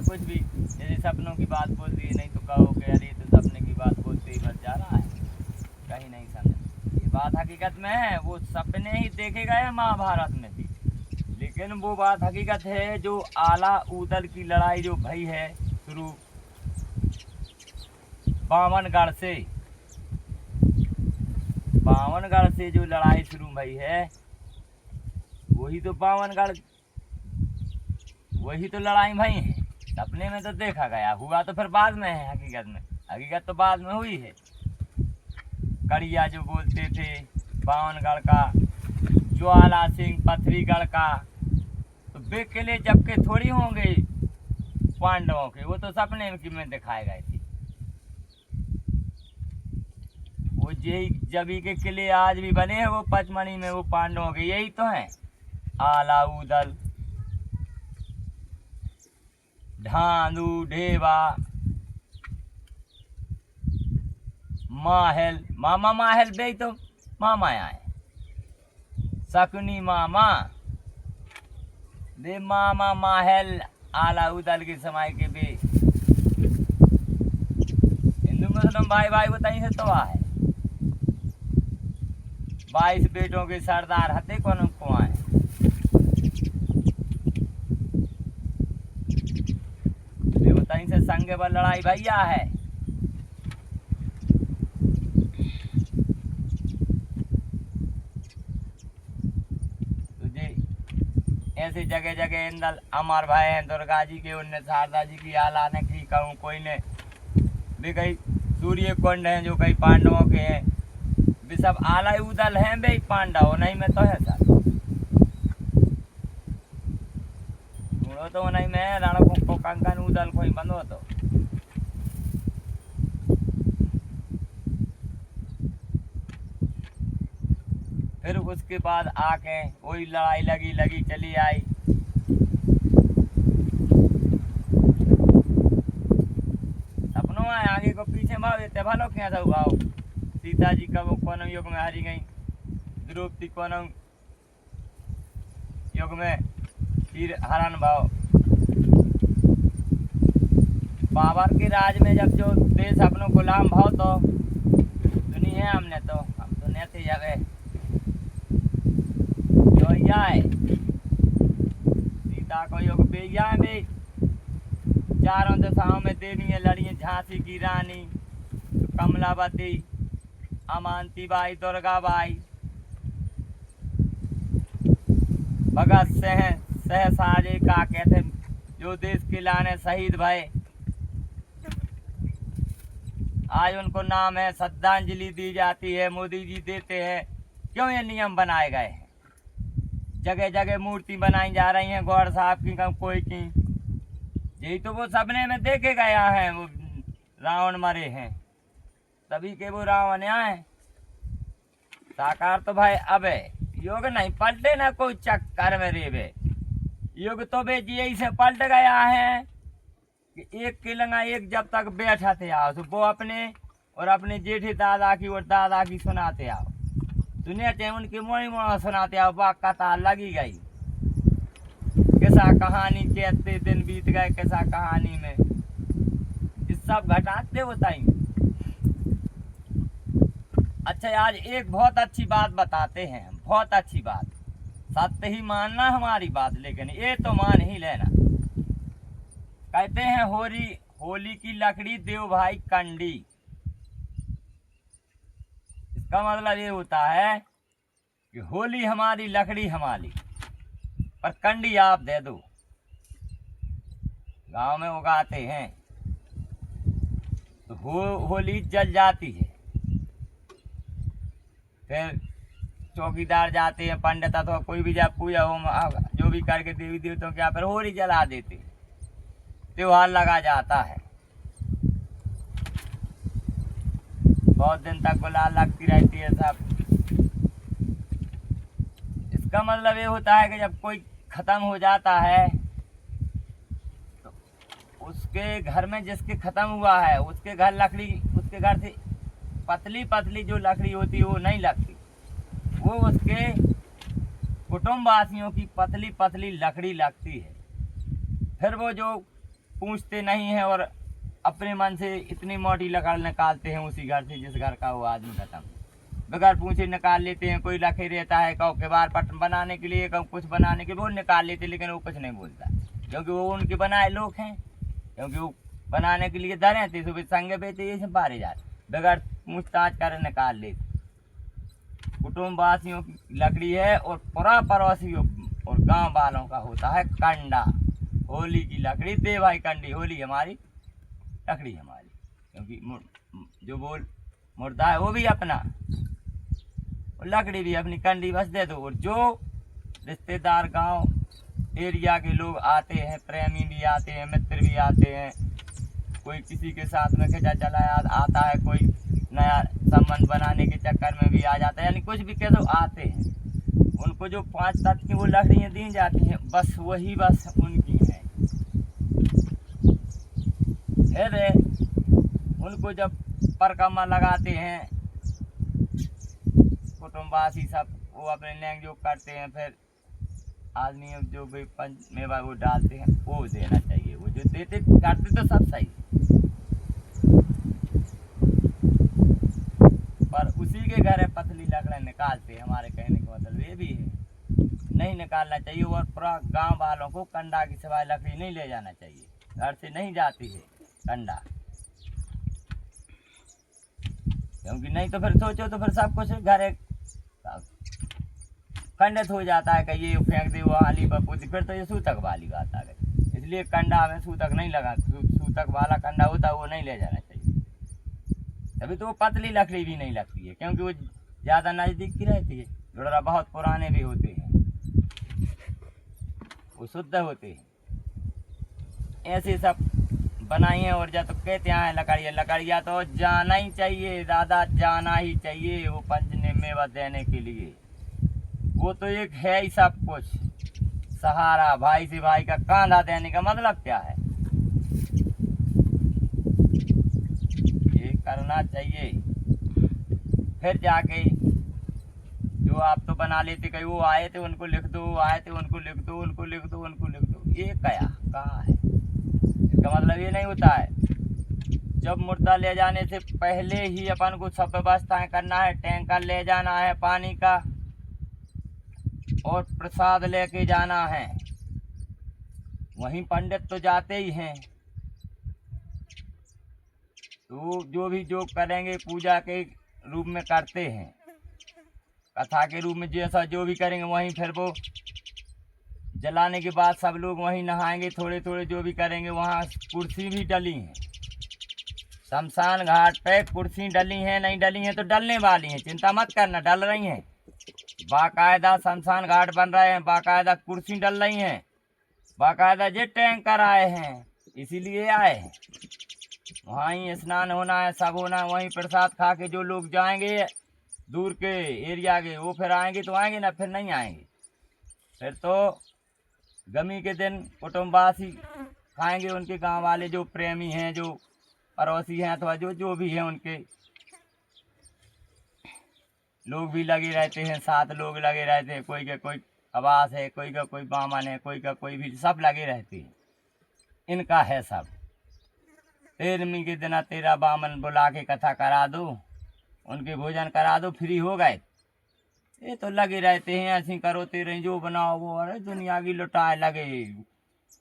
कुछ भी, यदि सपनों की बात बोल दी नहीं तो कहो कि अरे तो सपने की बात बोलते ही बच जा रहा है, कहीं नहीं समझ। ये बात हकीकत में है, वो सपने ही देखे गए महाभारत में भी, लेकिन वो बात हकीकत है जो आला उदल की लड़ाई जो भई है शुरू बावनगढ़ से जो लड़ाई शुरू भई है, वही तो वही तो लड़ाई भई है। सपने में तो देखा गया, हुआ तो फिर बाद में है हकीकत में, हकीकत तो बाद में हुई है। कड़िया जो बोलते थे बावनगढ़ का, ज्वाला सिंह पथरीगढ़ का, तो वे किले जबकि थोड़ी होंगे पांडवों के, वो तो सपने में दिखाए गए थे। वो यही जबी के किले आज भी बने हैं, वो पचमढ़ी में, वो पांडवों के यही तो हैं। आला उदल, ढांडू, ढेवा, माहल, मामा माहल बे तो मामा आए, शकुनी मामा बे मामा माहल आला उदल के समय के बे हिंदू मुस्लिम भाई भाई बताइए से तो है। 22 बेटों के सरदार हते कौन को आए, बताइए से संग पर लड़ाई भैया है। ऐसे जगह जगह इंदल अमर भाई हैं, दुर्गा जी के, उनने शारदा जी की आला ने की कहूँ, कोई ने भी कई सूर्य कुंड हैं जो कई पांडवों के हैं, भी सब आला उदल हैं भाई पांडव नहीं में तो है सर, तो नहीं में रण को कंकन उदल कोई बंदो तो। फिर उसके बाद आके वही लड़ाई लगी चली आई। सपनों में आगे को पीछे भाव देते भलो क्या था भाव, सीता जी का वो कौन युग में हारी गई, द्रौपदी कौन युग में फिर हरण भाव। बाबर के राज में जब जो देश अपनों गुलाम भाव तो सुनी है हमने, तो हम तो नहीं थे जगह है सीता को युग बेगिया है, चारों दिशाओं में देवी लड़ी, झांसी की रानी, कमलावती, अमांती बाई, दुर्गा बाई, भगत सिंह सहसाजे का कहते जो देश के लाने शहीद भये, आज उनको नाम है श्रद्धांजलि दी जाती है, मोदी जी देते हैं। क्यों ये नियम बनाए गए हैं, जगह जगह मूर्ति बनाई जा रही हैं गौर साहब की कोई की, यही तो वो सपने में देखे गया है। वो रावण मरे हैं तभी के वो रावण आए, साकार तो भाई अब युग नहीं पलटे ना कोई चक्कर में रेवे, युग तो बे यही से पलट गया है कि एक किलंगा एक जब तक बैठा थे आओ तो वो अपने और अपने जेठे दादा की और दादा की सुनाते आओ, सुने थे उनकी मोड़ी मोड़ा सुनाते आओ, बात कथा लगी गई, कैसा कहानी कहते दिन बीत गए, कैसा कहानी में इस सब घटाते बताएंगे। अच्छा आज एक बहुत अच्छी बात बताते हैं, बहुत अच्छी बात, सत्य ही मानना हमारी बात, लेकिन ये तो मान ही लेना। कहते हैं होली की लकड़ी देव भाई कंडी, इसका मतलब ये होता है कि होली हमारी लकड़ी हमारी, पर कंडी आप दे दो। गांव में उगाते हैं तो होली जल जाती है, फिर चौकीदार जाते हैं, पंडित अथवा कोई भी जब पूजा हो जो भी करके देवी देवताओं के यहाँ पर होली जला देते, त्योहार लगा जाता है, बहुत दिन तक गुलाल लगती रहती है सब। इसका मतलब ये होता है कि जब कोई खत्म हो जाता है तो उसके घर में जिसके खत्म हुआ है उसके घर लकड़ी, उसके घर से पतली पतली जो लकड़ी होती है वो नहीं लगती, वो उसके कुटुंबवासियों की पतली पतली लकड़ी लगती है। फिर वो जो पूछते नहीं हैं और अपने मन से इतनी मोटी लकड़ निकालते हैं उसी घर से जिस घर का वो आदमी खत्म, बगैर पूछे निकाल लेते हैं। कोई रखे रहता है कहो किवाड़ पट बनाने के लिए, कहो कुछ बनाने के लिए, वो निकाल लेते, लेकिन वो कुछ नहीं बोलता क्योंकि वो उनके बनाए लोग हैं, क्योंकि वो बनाने के लिए धरे थे सुबह संगे बेचे ये सब बारे जाते, बगैर पूछताछ कर निकाल लेते। कुटुम्बवासियों की लकड़ी है और पूरा पड़ोसियों और गांव वालों का होता है कंडा। होली की लकड़ी दे भाई कंडी, होली हमारी लकड़ी हमारी, क्योंकि जो बोल मुर्दा है वो भी अपना और लकड़ी भी अपनी, कंडी बस दे दो। और जो रिश्तेदार गांव एरिया के लोग आते हैं, प्रेमी भी आते हैं, मित्र भी आते हैं, कोई किसी के साथ में खिंचा चला आता है, कोई नया संबंध बनाने के चक्कर में भी आ जाता है, यानी कुछ भी कह दो आते हैं, उनको जो 5 तत्व की वो लकड़ियाँ दी जाती हैं बस वही बस उनकी है। फिर उनको जब परिक्रमा लगाते हैं कुटुम्बवासी सब, वो अपने लैंग जो करते हैं, फिर आदमी जो भी पंच में वो डालते हैं वो देना चाहिए। वो जो देते करते तो सब सही, पर उसी के घर पतली लकड़ें निकालते हैं। हमारे कहने का मतलब ये भी है, नहीं निकालना चाहिए। और पूरा गांव वालों को कंडा की सिवाय लकड़ी नहीं ले जाना चाहिए, घर से नहीं जाती है कंडा, क्योंकि नहीं तो फिर सोचो तो फिर सब कुछ घर खंडित हो जाता है कि ये फेंक दे वो हाली पर पूछी, फिर तो ये सूतक वाली बात आ गई। इसलिए कंडा में सूतक नहीं लगा, सूतक वाला कंडा होता है वो नहीं ले जाना चाहिए। तभी तो वो पतली लकड़ी भी नहीं लगती है, क्योंकि वो ज़्यादा नज़दीक की रहती है। जुड़रा बहुत पुराने भी होते हैं, वो शुद्ध होते हैं। ऐसे सब बनाई हैं। और जब तो कहते हैं लकड़िया तो जाना ही चाहिए दादा, जाना ही चाहिए वो पंचने मेवा देने के लिए। वो तो एक है ही सब कुछ, सहारा, भाई से भाई का कांधा देने का मतलब क्या है, ये करना चाहिए। फिर जाके जो आप तो बना लेते, कहीं वो आए थे उनको लिख दो, आए थे उनको लिख दो, उनको लिख दो, उनको लिख दो, ये क्या कहा है? इसका मतलब ये नहीं होता है। जब मुर्दा ले जाने से पहले ही अपन को सब व्यवस्थाएं करना है, टैंकर ले जाना है पानी का और प्रसाद लेके जाना है। वहीं पंडित तो जाते ही हैं, तो जो भी जो करेंगे पूजा के रूप में करते हैं, कथा के रूप में जैसा जो भी करेंगे वहीं फिर वो जलाने के बाद सब लोग वहीं नहाएंगे, थोड़े थोड़े जो भी करेंगे। वहाँ कुर्सी भी डली हैं, शमशान घाट पे कुर्सी डली हैं, नहीं डली हैं तो डलने वाली हैं, चिंता मत करना, डल रही हैं। बाकायदा शमशान घाट बन रहे हैं, बाकायदा कुर्सी डल रही हैं, बाकायदा जे टैंकर आए हैं, इसीलिए आए हैं। वहीं स्नान होना है, सब होना है, वहीं प्रसाद खा के जो लोग जाएंगे दूर के एरिया के वो फिर आएंगे तो आएंगे ना, फिर नहीं आएंगे। फिर तो गमी के दिन कुटुम्बवासी खाएंगे, उनके गांव वाले जो प्रेमी हैं, जो पड़ोसी हैं, अथवा जो जो भी हैं उनके लोग भी लगे रहते हैं, 7 लोग लगे रहते हैं, कोई का कोई आवास है, कोई का कोई बामन है, कोई का कोई भी, सब लगे रहते हैं। इनका है सब। 13वीं के दिन 13 बामन बुला के कथा करा दो, उनके भोजन करा दो, फ्री हो गए। ये तो लगे रहते हैं, ऐसी करो तेरे जो बनाओ वो, अरे दुनिया की लुटाए लगे।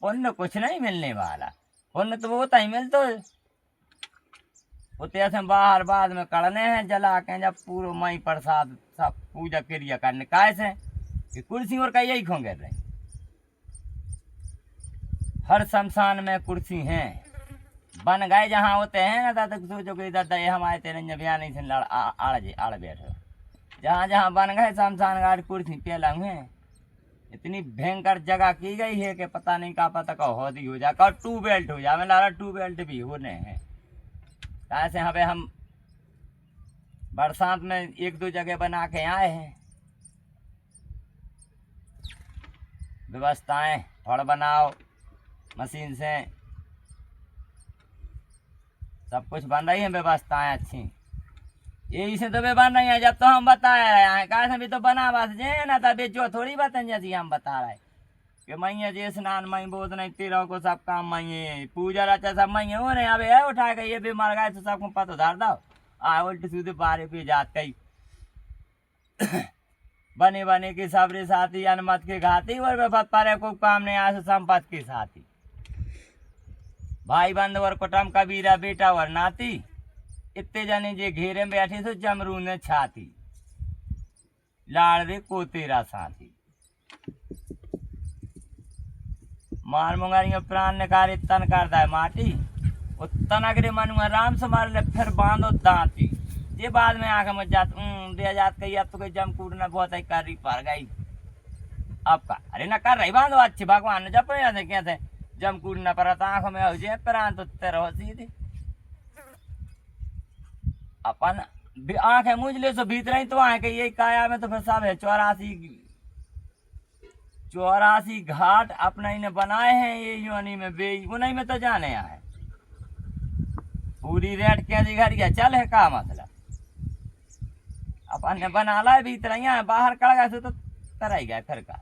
पुण्य कुछ नहीं मिलने वाला, पुण्य तो वो ही मिलता है होते ऐसे बाहर बाद में करने हैं जला के, जब पूरा मई प्रसाद सब पूजा क्रिया करने कैसे कि कुर्सी और का यही खोंगे रहे। हर शमशान में कुर्सी हैं, बन गए जहाँ होते हैं ना दादा, सोचो कि दादा ये हम आए तेरे बयान नहीं से आड़ बैठे, जहाँ जहाँ बन गए शमशान घाट कुर्सी पलंग है। इतनी भयंकर जगह की गई है कि पता नहीं का पता का होदी हो जाए, और 2 बेल्ट हो जाए, मेरा 2 बेल्ट भी होने हैं। ऐसे हमें हम बरसात में 1-2 जगह बना के आए हैं। व्यवस्थाएं फड़ बनाओ मशीन से, सब कुछ बन रही है, व्यवस्थाएं अच्छी यही से तो वे बन रही है। जब तो हम बता रहे हैं कैसे भी तो बना बस जे ना, तभी जो थोड़ी बात है जैसी हम बता रहे कि मैया जे स्नान मई बोध नहीं तेरह को सब काम मई पूजा रचा सब मई हो रहे अब है उठा के ये भी मर गए तो सबको पता धार दो आ उल्टे सीधे बारे पे जात कई बने बने के सबरे साथी अनुमत के घाती और पारे को काम नहीं आस संपत के साथी भाई बंद और कुटुम कबीरा बेटा और नाती इतने जने जे घेरे में बैठे तो जमरू ने छाती लाड़ रे को तेरा साथी मार मुंगारी प्राण निकारे तन करता है माटी वो तनगरे मनुआ राम से मार ले फिर बांधो दांती ये बाद में आके मत जात दे जात कही अब तो कोई जम कूटना बहुत है कर रही पर गई अब का अरे ना कर रही बांधो अच्छी भगवान ने जब क्या थे जम कूटना पर आंखों में हो जाए प्राण तो तेरा सीधे अपन आंखें मुझले सो भीतर ही तो आए यही काया में तो फिर सब है 84 घाट अपना इन्हें बनाए हैं ये योनी में बे उन्हीं में तो जाने आए पूरी रेट क्या घर गया चल है का मतलब अपन ने बना ला भीतर यहाँ बाहर कड़ गया तो तरह गया फिर का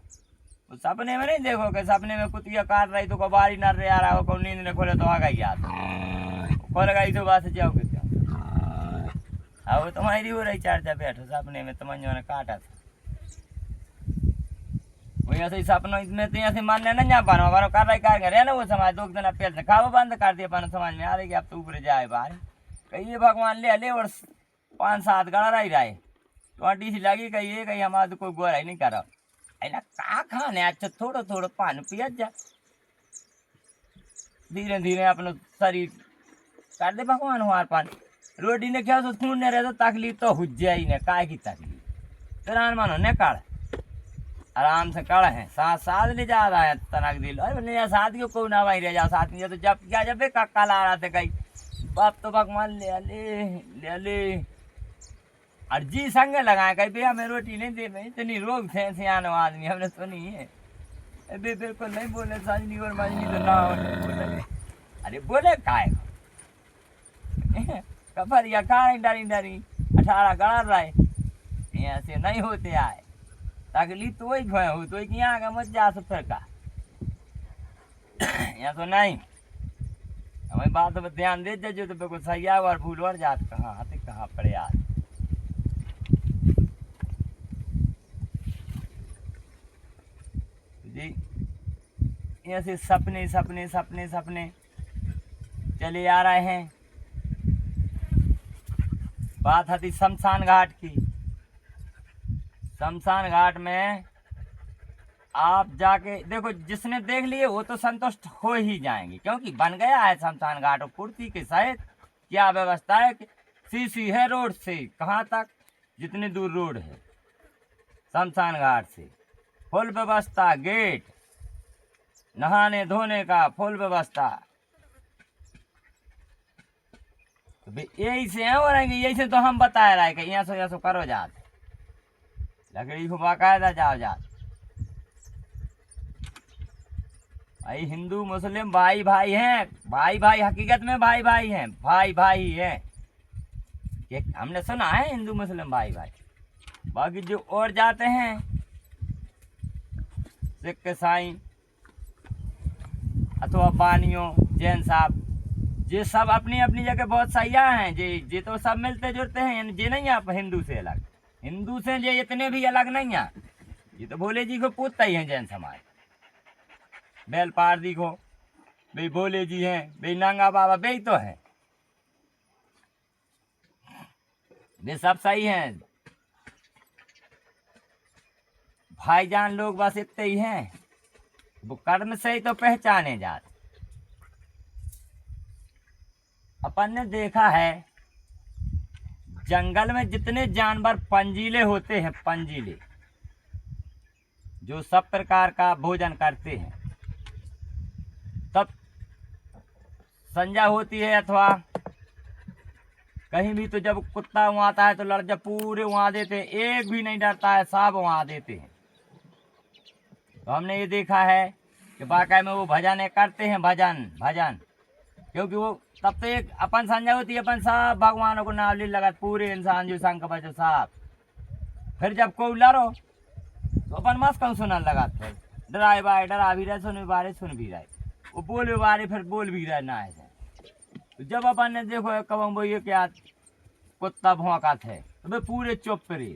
तो सपने में नहीं देखो कि सपने में कुतिया काट रही तो को बारी नर रहा रहा हो को नींद ने खोले तो आ गई याद खोल गई तो बात जाओ कि अब तुम्हारी हो रही चार्जा बैठो सपने में तुम्हारे ने काटा था वो ऐसे सपनों में तो ऐसे मानने नहीं जा पाना हमारा कर रहे ना वो समाज दो दिन पेट से खावा बंद कर दिया अपन समाज में आ रही कि अब तो ऊपर जाए बाहर कही भगवान ले ले और 5-7 गड़ा रही रहे 20 सी लगी कही हमारा कोई गोरा ही नहीं करा है ना का खाने अच्छा थोड़ा थोड़ा पानी पिया जा धीरे धीरे अपना शरीर कर दे भगवान हमारे पानी रोटी ने क्या तो खून ने रहे तो तकलीफ तो हो जाए ने काय की तकलीफ फिर मानो ने काढ़ आराम से कड़ है साथ ले जा रहा है तनक दिल अरे साथ क्यों को ना वहीं रह जाओ साथ में तो जब क्या जब कक्का ला रहा थे कहीं बाप तो भगवान ले ले और जी संग लगाए कहीं भैया हमें रोटी नहीं दे रही इतनी रोग थे सियान आदमी हमने तो नहीं है अभी बिल्कुल नहीं बोले साजनी और मजनी तो ना बोले अरे बोले काय कफर या काई डरी डरी 18 गड़ा रहे यहाँ से नहीं होते आए तकलीफ तो वही खोए हो तो यहाँ का मत जा सब फिर का यहाँ तो नहीं हमें बात पर ध्यान दे जो तो बिल्कुल सही है और भूल और जात कहाँ आते कहाँ पड़े आज जी यहाँ से सपने सपने सपने सपने चले आ रहे हैं बात आती शमशान घाट की शमशान घाट में आप जाके देखो जिसने देख लिए वो तो संतुष्ट हो ही जाएंगे क्योंकि बन गया है शमशान घाट और पूर्ति के सहित क्या व्यवस्था है सीसी है रोड से कहाँ तक जितनी दूर रोड है शमशान घाट से फुल व्यवस्था गेट नहाने धोने का फुल व्यवस्था तो यही से है और यही से तो हम बता रहे कि यहाँ सो करो जात लकड़ी को बाकायदा जाओ जात भाई हिंदू मुस्लिम भाई भाई हैं भाई भाई हकीकत में भाई भाई हैं भाई भाई हैं ये हमने सुना है हिंदू मुस्लिम भाई भाई बाकी जो और जाते हैं सिख ईसाई अथवा बानियों जैन साहब ये सब अपनी अपनी जगह बहुत सयाह हैं जे तो सब मिलते जुलते हैं ये नहीं आप हिंदू से अलग हिंदू से ये इतने भी अलग नहीं है ये तो भोले जी को पूछता ही है जैन समाज बैल पारदी को भाई भोले जी हैं भाई नंगा बाबा भाई तो है वे सब सही हैं भाईजान लोग बस इतने ही हैं वो कर्म से ही तो पहचाने जाते अपन ने देखा है जंगल में जितने जानवर पंजीले होते हैं पंजीले जो सब प्रकार का भोजन करते हैं तब संध्या होती है अथवा कहीं भी तो जब कुत्ता वहाँ आता है तो लड़ पूरे वहाँ देते हैं एक भी नहीं डरता है सब वहाँ देते हैं तो हमने ये देखा है कि वाकई में वो भजन करते हैं भजन भजन क्योंकि वो तब तो एक अपन संध्या होती है अपन सब भगवानों को नाम ले लगा पूरे इंसान जो संग बचो साहब फिर जब कोई लड़ो तो अपन मस्त कौन सुना लगाते डराए बारे डरा भी रहे, सुन बारे सुन भी रहे, वो बोले बारे फिर बोल भी रहे ना ऐसे। तो जब अपन ने देखो कब वो ये क्या कुत्ता भौंका थे तो वे पूरे चुप रहे,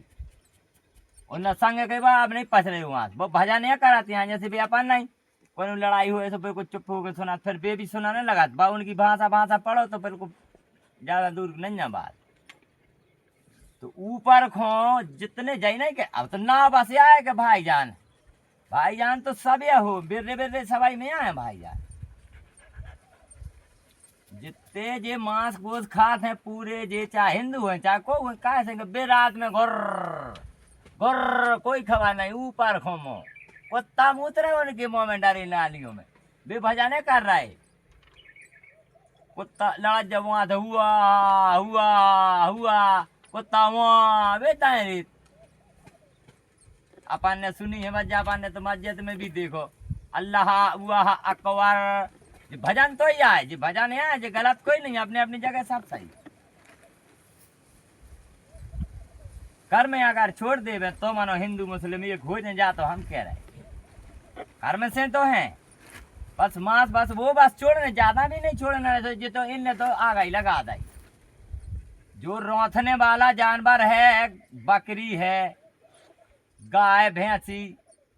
और न संग कई बार आप नहीं पच रहे वहां वो भजा नहीं कराती हैं जैसे भी अपन नहीं कोई लड़ाई हुए तो फिर कुछ चुप होकर सुना, फिर बे भी सुनाने लगा बा उनकी भाषा भाषा पढ़ो तो फिर को ज्यादा दूर नहीं ना बात। तो ऊपर खो जितने जाई नहीं के अब तो ना बस आए के भाईजान तो सब ये हो बिर्रे बिर्रे सवाई में आए भाईजान, जितने जे मांस गोश्त खाते हैं पूरे जे चाहे हिंदू है चाहे को कहे से बे रात में गुर्र गुर्र कोई खबर नहीं ऊपर खोमो कुत्ता मुतरे उनके मुंह में डरी नालियों में बे भजाने कर रहा है। कुत्ता लड़ा जब वहां था हुआ हुआ हुआ कुत्ता वहां बेटा है रीत अपन ने सुनी है मजा, अपन ने तो मस्जिद में भी देखो अल्लाह अल्लाह अकबर जी भजन तो ही आए जी भजन है जी गलत कोई नहीं, अपने अपनी जगह सब सही। घर में अगर छोड़ दे तो मानो हिंदू मुस्लिम एक हो जा तो हम कह रहे घर में से तो हैं बस मांस बस वो बस छोड़ने ज्यादा भी नहीं छोड़ना ये तो इनने तो आ गई लगा दी। जो रोथने वाला जानवर है बकरी है गाय भैंसी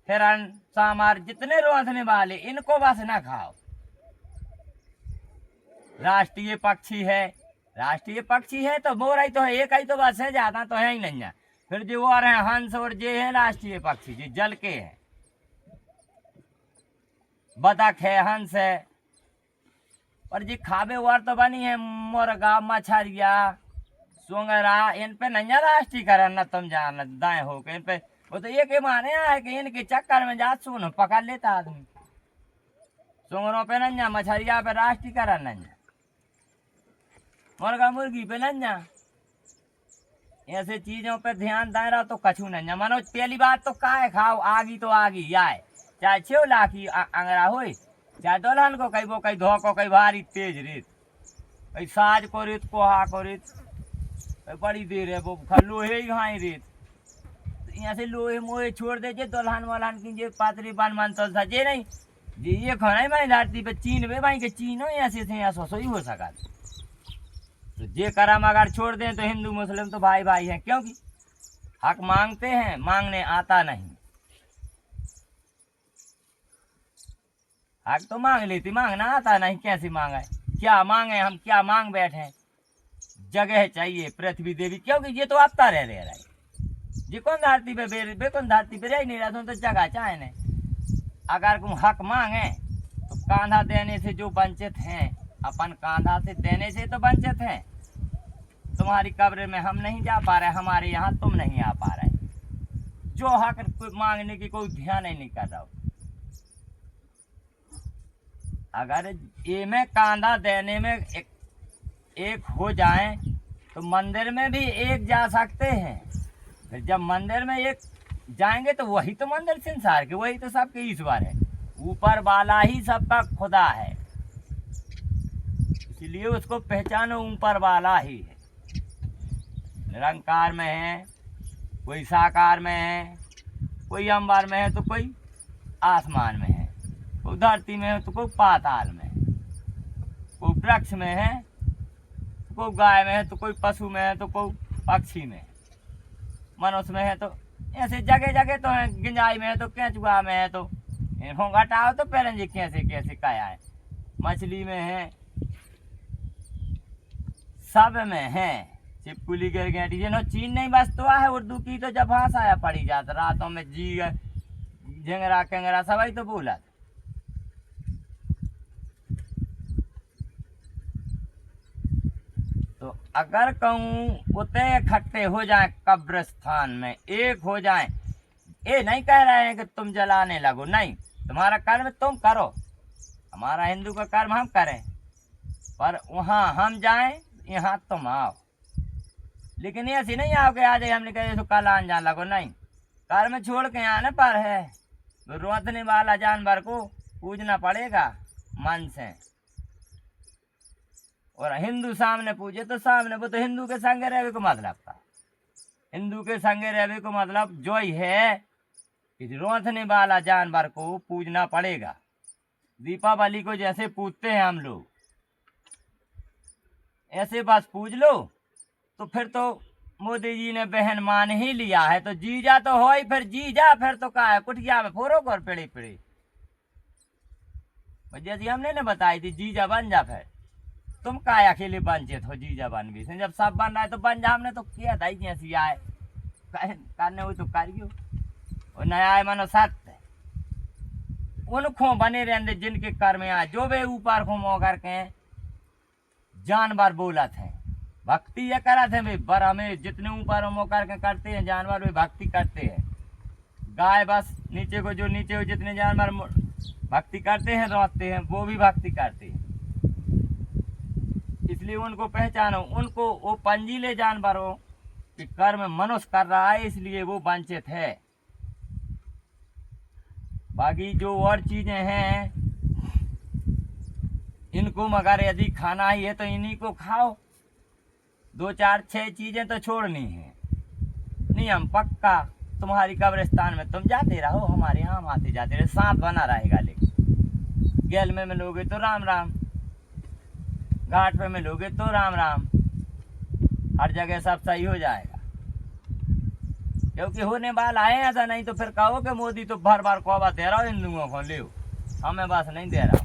हिरण सामर जितने रोथने वाले इनको बस ना खाओ। राष्ट्रीय पक्षी है तो मोर ही तो है एक ही तो बस है ज्यादा तो है ही नहीं है। फिर जो और है हंस और जे है राष्ट्रीय पक्षी जी जल के है, बतख है हंस है, पर जी खाबे वार तो बनी है मुर्गा मछरिया सोंगरा इन पे नहीं राष्ट्रीयकरण न तुम जान दाएं हो के इन पे वो तो एक ही माने है कि इनके चक्कर में जा सुन पकड़ लेता आदमी। सोंगरों पे नहीं मछरिया पे राष्ट्रीयकरण नहीं, मुर्गा मुर्गी पे नहीं, ऐसे चीजों पे ध्यान दे रहा तो कछू नहीं मानो। पहली बात तो काहे खाओ आगी तो आगी आए चाहे 6 लाख की अंगरा हो चाहे दुल्हन को कहीं वो कहीं धोको कहीं भारी तेज रेत कहीं साज को रेत कोहा को रेत बड़ी देर है वो लोहे ही घाई रेत यहाँ से लोहे मोहे छोड़ दे जे दुल्हन वल्हन की जे पात्री बन मन तो सजे नहीं जी ये खाना ही मानी धरती पे चीन वे भाई के चीन हो ऐसे थे यहाँ सो ही हो सका। तो जे करम अगर छोड़ दें तो हिंदू मुस्लिम तो भाई भाई हैं, क्योंकि हक मांगते हैं मांगने आता नहीं। हक तो मांग लेती मांगना आता नहीं, कैसे मांगा है क्या मांगे हम क्या मांग बैठे। जगह चाहिए पृथ्वी देवी क्योंकि ये तो आता रह रहा है जी कौन धरती पे बेकौन धरती पे रह नहीं रहा तो जगह चाहे नहीं। अगर तुम हक मांगे तो कांधा देने से जो वंचित हैं अपन कांधा से देने से तो वंचित हैं। तुम्हारी कब्र में हम नहीं जा पा रहे, हमारे यहाँ तुम नहीं आ पा रहे, जो हक मांगने की कोई ध्यान ही नहीं कर रहा। अगर ये में कांधा देने में एक हो जाए तो मंदिर में भी एक जा सकते हैं। फिर जब मंदिर में एक जाएंगे तो वही तो मंदिर संसार के वही तो सबके ईश्वर है, ऊपर वाला ही सबका खुदा है, इसलिए उसको पहचानो ऊपर वाला ही है। निरंकार में है कोई साकार में है, कोई अंबर में है तो कोई आसमान में है, कोई धरती में है तो कोई पाताल में है, कोई वृक्ष में है तो कोई गाय में है तो कोई पशु में है तो कोई पक्षी में है, मनुष्य में है तो ऐसे जगह जगह तो है, गिंजाई में है तो केंचुआ में है तो घटाओ तो पहले जी कैसे कैसे काया है, मछली में है सब में है। छिपकुली गिर गई जिन्हों चीन नहीं बस तो है उर्दू की तो जब भाषा आया पड़ी जाता रातों में जी झिंगरा कैंगरा सभी तो बोला। तो अगर कहूँ उतने इकट्ठे हो जाए कब्रिस्तान में एक हो जाए, ये नहीं कह रहे हैं कि तुम जलाने लगो, नहीं तुम्हारा कर्म तुम करो, हमारा हिंदू का कर्म हम करें, पर वहाँ हम जाएं यहाँ तुम आओ, लेकिन ऐसे नहीं आओ कि आज हमने कहे तो कल अनजान लगो, नहीं कर्म छोड़ के आने पर है तो रोतने वाला जानवर को पूजना पड़ेगा मन से। और हिंदू सामने पूजे तो सामने वो तो हिंदू के संगे रहने को मतलब था, हिंदू के संगे रहने को मतलब जो ही है कि रोंथने वाला जानवर को पूजना पड़ेगा। दीपावली को जैसे पूजते हैं हम लोग, ऐसे बस पूज लो, तो फिर तो मोदी जी ने बहन मान ही लिया है, तो जीजा तो हो ही, फिर जीजा फिर तो का है कुटिया में फोरो कर पेड़े पेड़े। जैसी हमने न बताई थी, जीजा बन जा, फिर तुम का अकेले वंचित हो जीजा बन भी, जब सब बन रहा है तो बन जा। हमने तो किया था जैसी आए करने हुई तो करियो, और नया आए मानो सत्य उनको बने रहने जिनके कर में आए, जो वे ऊपर को मो करके जानवर बोलत हैं, भक्ति ये करत है भाई। पर हमें जितने ऊपर मो करके करते हैं जानवर वे भक्ति करते हैं। गाय बस नीचे को, जो नीचे को जितने जानवर भक्ति करते हैं रोते हैं, वो भी भक्ति करते हैं। इसलिए उनको पहचानो, उनको वो पंजीले जानवरों के कर्म मनुष्य कर रहा है, इसलिए वो वंचित है। बाकी जो और चीजें हैं इनको मगर यदि खाना ही है तो इन्हीं को खाओ। 2 4 6 चीजें तो छोड़नी है। नहीं हम पक्का तुम्हारी कब्रिस्तान में तुम जाते रहो, हमारे यहाँ हम आते जाते रहे, साथ बना रहेगा। लेकिन गैल में मिलोगे तो राम राम, घाट पे मिलोगे तो राम राम, हर जगह सब सही हो जाएगा। क्योंकि होने वाला है ऐसा। नहीं तो फिर कहो कि मोदी तो भर बार कौवा दे रहा हो हिंदुओं को, ले हमें बस नहीं दे रहा।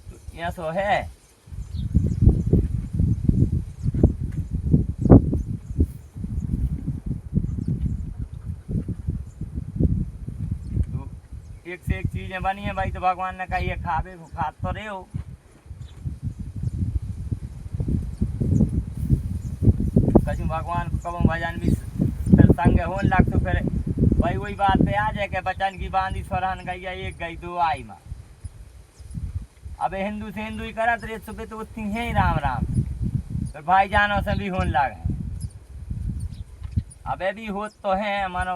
तो यह सो है। तो एक से एक चीजें बनी है भाई, तो भगवान ने कही है खावे को, खा तो रहे हो। भगवान को कब भजन भी फिर संग होने लग, तो फिर वही वही बात पे आ जाए कि बचन की बांधी स्वरहन गई, एक गई 2 आई माँ। अब हिंदू से हिंदू ही करत रहे सुबह तो उतनी है ही राम राम, फिर भाईजानों से भी होने लगे। अब भी हो तो है मानो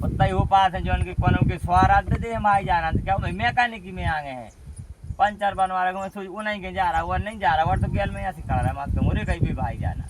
उतना ही हो पास है जो उनके कोनो के स्वाराध दे दे भाईजाना, तो क्या मैकेनिक में आ गए हैं, पंचर बनवा रहे, मैं सोच वो नहीं जा रहा, वो नहीं जा रहा, वो तो गेल में ऐसे कर रहा है, मत मुझे कहीं भी भाई जाना।